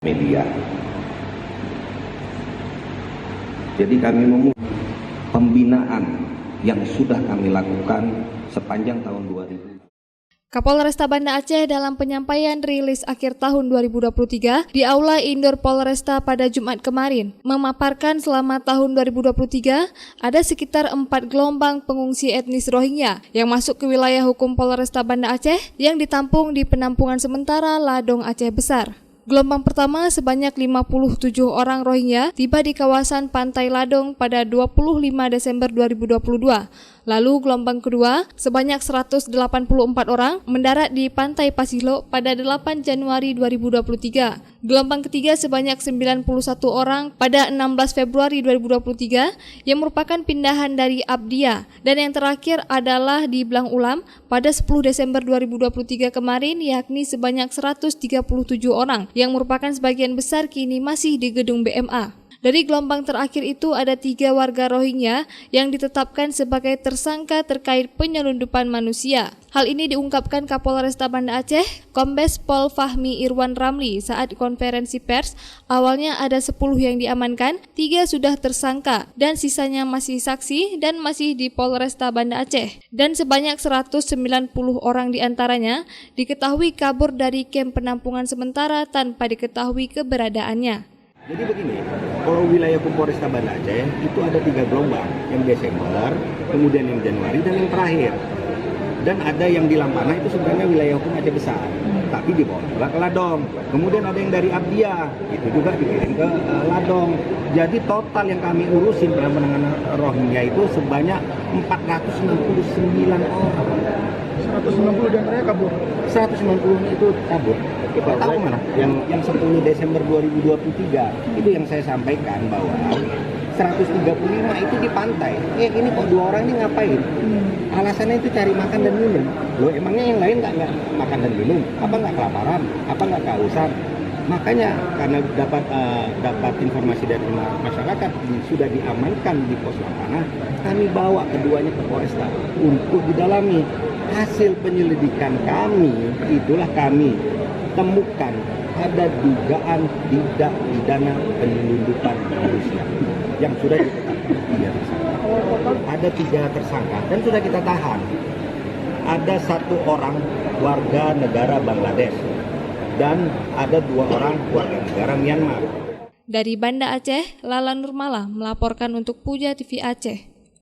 media. Jadi kami memulai pembinaan yang sudah kami lakukan sepanjang tahun 2000. Kapolresta Banda Aceh dalam penyampaian rilis akhir tahun 2023 di Aula Indoor Polresta pada Jumat kemarin memaparkan selama tahun 2023 ada sekitar 4 gelombang pengungsi etnis Rohingya yang masuk ke wilayah hukum Polresta Banda Aceh yang ditampung di penampungan sementara Ladong Aceh Besar. Gelombang pertama sebanyak 57 orang Rohingya tiba di kawasan Pantai Ladong pada 25 Desember 2022. Lalu gelombang kedua sebanyak 184 orang mendarat di Pantai Pasilo pada 8 Januari 2023. Gelombang ketiga sebanyak 91 orang pada 16 Februari 2023 yang merupakan pindahan dari Abdia. Dan yang terakhir adalah di Blang Ulam pada 10 Desember 2023 kemarin, yakni sebanyak 137 orang yang merupakan sebagian besar kini masih di gedung BMA. Dari gelombang terakhir itu ada 3 warga Rohingya yang ditetapkan sebagai tersangka terkait penyelundupan manusia. Hal ini diungkapkan Kapolresta Banda Aceh, Kombes Pol Fahmi Irwan Ramli saat konferensi pers. Awalnya ada 10 yang diamankan, 3 sudah tersangka dan sisanya masih saksi dan masih di Polresta Banda Aceh. Dan sebanyak 190 orang diantaranya diketahui kabur dari kamp penampungan sementara tanpa diketahui keberadaannya. Jadi begini, kalau wilayah Polresta Banda Aceh itu ada 3 gelombang, yang Desember, kemudian yang Januari, dan yang terakhir. Dan ada yang di Lampana itu sebenarnya wilayah hukum Aceh Besar, tapi dibawa juga ke Ladong. Kemudian ada yang dari Abdia, itu juga dikirim ke Ladong. Jadi total yang kami urusin dalam penanganan Rohingya itu sebanyak 469 orang. 190 diantaranya kabur. 190 itu kabur. Kita tahu mana? Yang 10 Desember 2023 itu yang saya sampaikan bahwa 135 itu di pantai. Ini kok 2 orang ini ngapain? Alasannya itu cari makan dan minum. Loh, emangnya yang lain nggak makan dan minum? Apa nggak kelaparan? Apa nggak kehausan? Makanya karena dapat informasi dari masyarakat sudah diamankan di pos Lampana, kami bawa keduanya ke Polresta untuk didalami. Hasil penyelidikan kami itulah kami temukan ada dugaan tindak pidana penyelundupan manusia yang sudah ditetapkan 3 tersangka. Ada 3 tersangka dan sudah kita tahan. Ada 1 orang warga negara Bangladesh dan ada 2 orang warga negara Myanmar. Dari Banda Aceh, Lala Nurmala melaporkan untuk Puja TV Aceh.